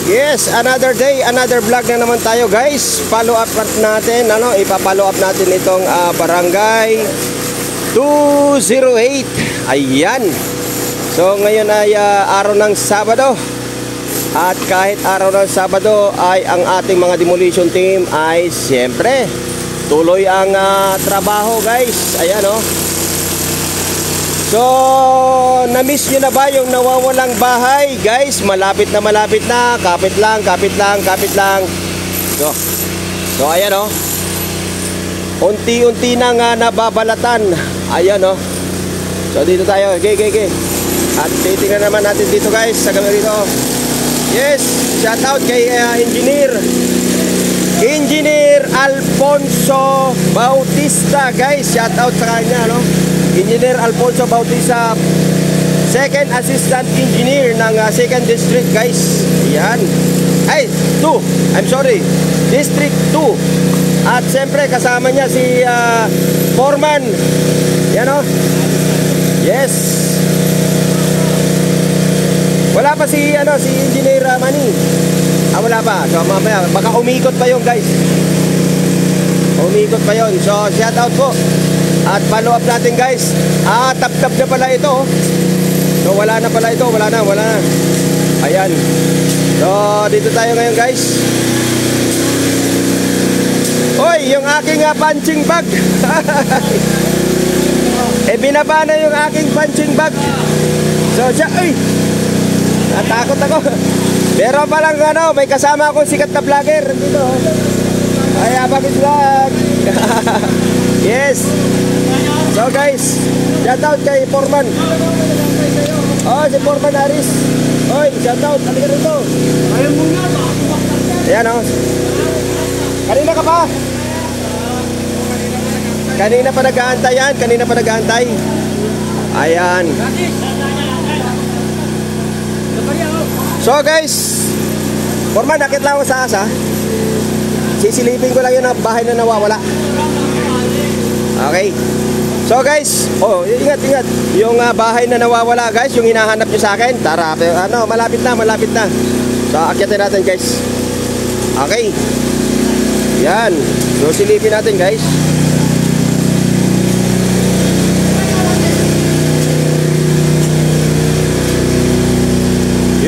Yes, another day, another vlog na naman tayo guys. Follow up natin, ipa-follow up natin itong Barangay 208. Ayan. So ngayon ay araw ng Sabado. At kahit araw ng Sabado ay ang ating mga demolition team ay siyempre tuloy ang trabaho guys. Ayan So, na-miss nyo na ba yung nawawalang bahay? Guys, malapit na. Kapit lang. So ayan unti-unti na nga nababalatan. Ayan So, dito tayo. Okay. At titingnan naman natin dito guys, sa camera dito. Yes, shout out kay Engineer Alfonso Bautista guys. Shout out sa kanya Engineer Alfonso Bautista, Second Assistant Engineer ng 2nd District guys. Yan. Ay, 2. I'm sorry. District 2. At siyempre kasama niya si Foreman. Yan Yes. Wala pa si Engineer Manny. Wala pa. So mamaya baka umikot pa yung guys. Umikot pa yon. So shout out po. At follow up natin guys. Tap-tap na pala ito. So wala na pala ito. Wala na. Ayan. So dito tayo ngayon guys. Oy, yung aking punching bag. Binaba na yung aking punching bag. So siya, natakot ako. Pero palang may kasama akong sikat na vlogger dito. Ay, Abagis Vlog. Yes. So guys, shout out kay Foreman. Si Foreman Aris. Shout out, halika rito. Ayan Kanina ka pa? Kanina pa nag-aantay yan. Ayan. So guys, Foreman, nakit lang ako sa asa. Sisilipin ko lang yun ang bahay na nawawala. Okay. So guys, ingat. Yung bahay na nawawala guys, yung hinahanap nyo sa akin. Tara, malapit na. So akyatin natin guys. Okay. Yan. So silipin natin guys.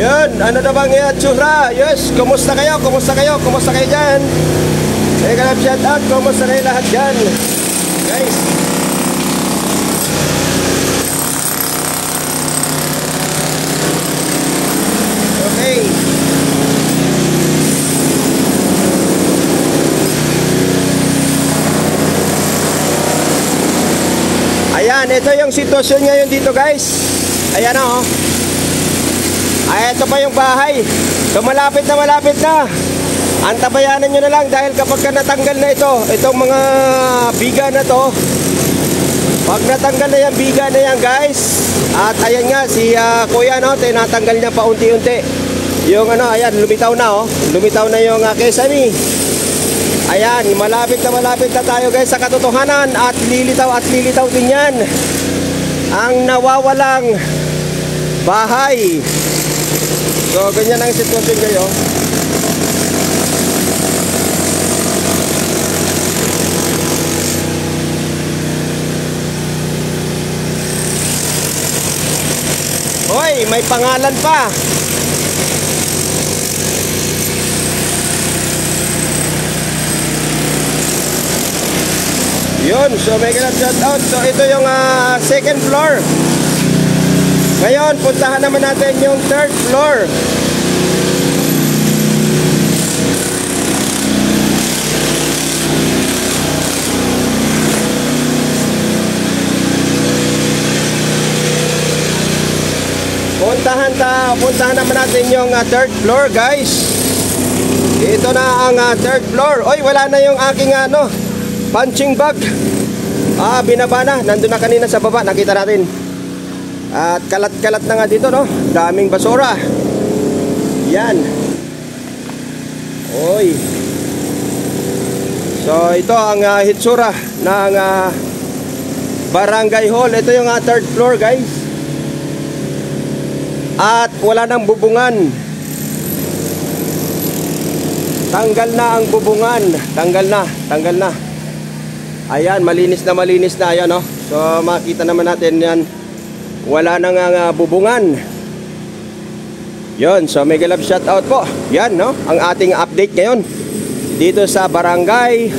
Yan, ano na bang itsura? Yes, kumusta kayo dyan? Shout out, kumusta kayo lahat dyan? Guys, okay. Ayan, ito yung sitwasyon ngayon dito guys. Ayan ito pa yung bahay. So malapit na. Antabayanan nyo na lang dahil kapag natanggal na itong mga biga na to, pag natanggal na yung biga na yan guys, at ayan nga si kuya tinatanggal niya pa unti-unti yung ayan, lumitaw na yung kesame. Ayan, malapit na tayo guys sa katotohanan at lilitaw din yan ang nawawalang bahay. So ganyan ang sitwasyon kayo. Hoy, may pangalan pa. Yun, so may shout out. So ito yung 2nd floor. Ngayon, puntahan naman natin yung 3rd floor. Puntahan naman natin yung 3rd floor guys. Ito na ang 3rd floor. Wala na yung aking punching bag. Binaba na. Nandun na kanina sa baba. Nakita natin. At kalat-kalat na nga dito daming basura. Yan. So ito ang hitsura ng Barangay Hall. Ito yung 3rd floor guys. At wala nang bubungan. Tanggal na ang bubungan. Tanggal na. Tanggal na. Ayan, malinis na malinis na. Ayan, oh. So makita naman natin yan. Wala na nga bubungan. Yun, so mega love shout out po. Yan, no? Ang ating update ngayon dito sa Barangay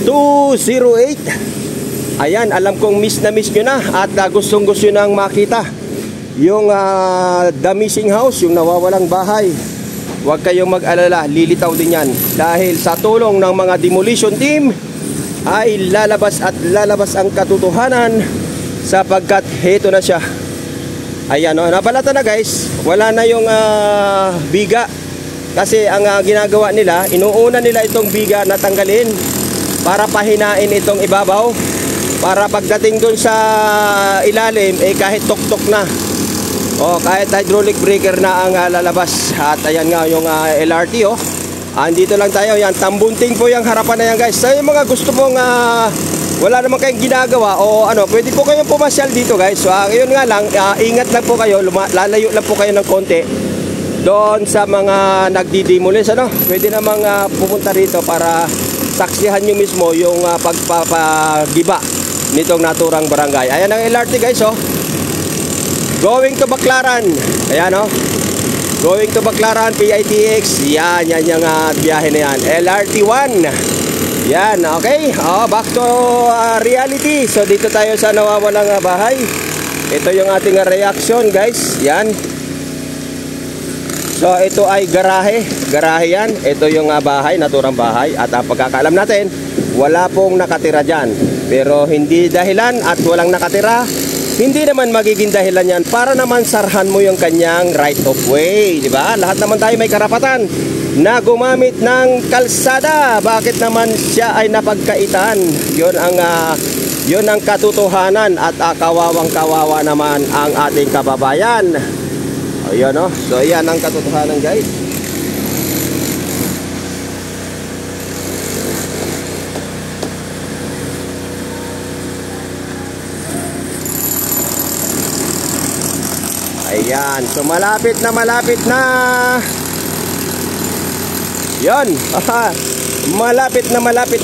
208. Ayan, alam kong miss na miss nyo na at gustong gusto nyo nang makita yung the missing house, yung nawawalang bahay. Huwag kayong mag-alala, lilitaw din yan. Dahil sa tulong ng mga demolition team ay lalabas at lalabas ang katotohanan sapagkat heto na siya. Ayan, no? Nabalata na guys, wala na yung biga. Kasi ang ginagawa nila, inuuna nila itong biga na tanggalin para pahinain itong ibabaw. Para pagdating dun sa ilalim, kahit tok-tok na. O kahit hydraulic breaker na ang lalabas. At ayan nga yung LRT, oh. Andito lang tayo, yan, Tambunting po yung harapan na yan guys. So yung mga gusto mong wala naman kayong ginagawa o ano, pwede po kayong pumasyal dito guys. So yun nga lang, ingat lang po kayo, lalayo lang po kayo ng konti doon sa mga nagdidemolish, ano. Pwede namang pumunta rito para saksihan nyo mismo yung pagpapagiba nitong naturang barangay. Ayan ang LRT guys, oh. Going to Baclaran. Ayan, oh. Going to Baclaran, PITX. Yan yung biyahe na yan. LRT 1. Yan, okay. Back to reality. So dito tayo sa nawawalang bahay. Ito yung ating reaction guys. Yan. So ito ay garahe. Garahe yan. Ito yung bahay, naturang bahay. At pagkakaalam natin, wala pong nakatira dyan. Pero hindi dahilan at walang nakatira, hindi naman magiging dahilan yan para naman sarhan mo yung kanyang right of way, di ba? Lahat naman tayo may karapatan na gumamit ng kalsada. Bakit naman siya ay napagkaitan? Yun ang katotohanan at kawawang-kawawa naman ang ating kababayan. Ayun, no? So yan ang katotohanan guys. Ayan, so malapit na yon. Malapit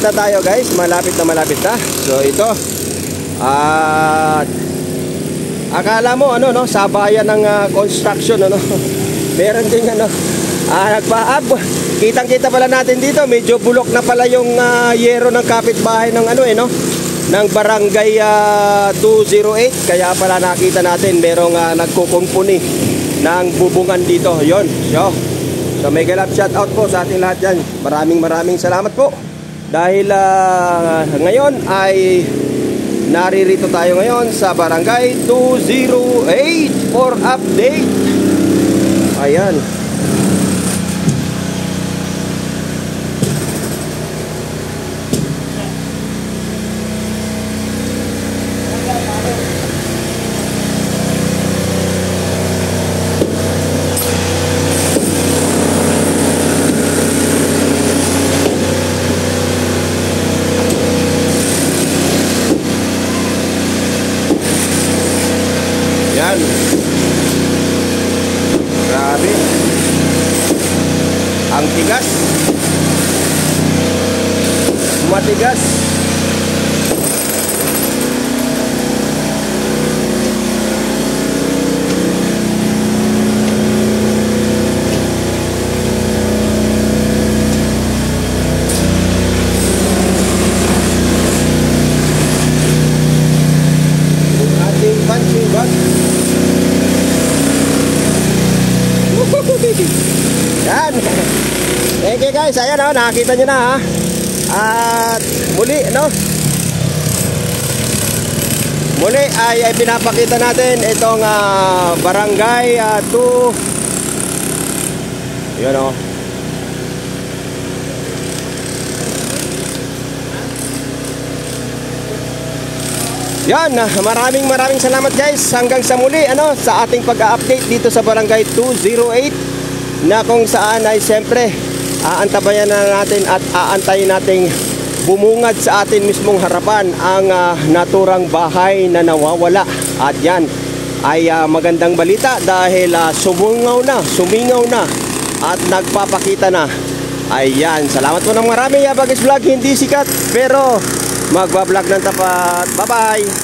na tayo guys. Malapit na. So ito akala mo ano, no, sabayan ng construction, ano. Meron ding ano, nagpaab. Kitang-kita pala natin dito, medyo bulok na pala yung yero ng kapitbahay ng ano, no, ng Barangay 208. Kaya pala nakita natin merong nagkukumpuni ng bubungan dito. Yon. So mega love shout out po sa ating lahat dyan. Maraming salamat po. Dahil ngayon ay naririto tayo ngayon sa Barangay 208 for update. Ayan. Grabe. Ang tigas. Matigas. Ating punching bag. Yan. Thank you guys. Ayan, oh, nakakita nyo na, ha. At muli, no, muli ay pinapakita natin itong Barangay 2. Yun, oh. Yan, maraming salamat guys. Hanggang sa muli, ano, sa ating pag-update dito sa Barangay 208, na kung saan ay siyempre aantabayan na natin at aantayin nating bumungad sa atin mismong harapan ang naturang bahay na nawawala. At yan ay magandang balita dahil sumingaw na at nagpapakita na Ayan, salamat po ng marami. Yabagis Vlog, hindi sikat pero magbablog ng tapat. Bye-bye!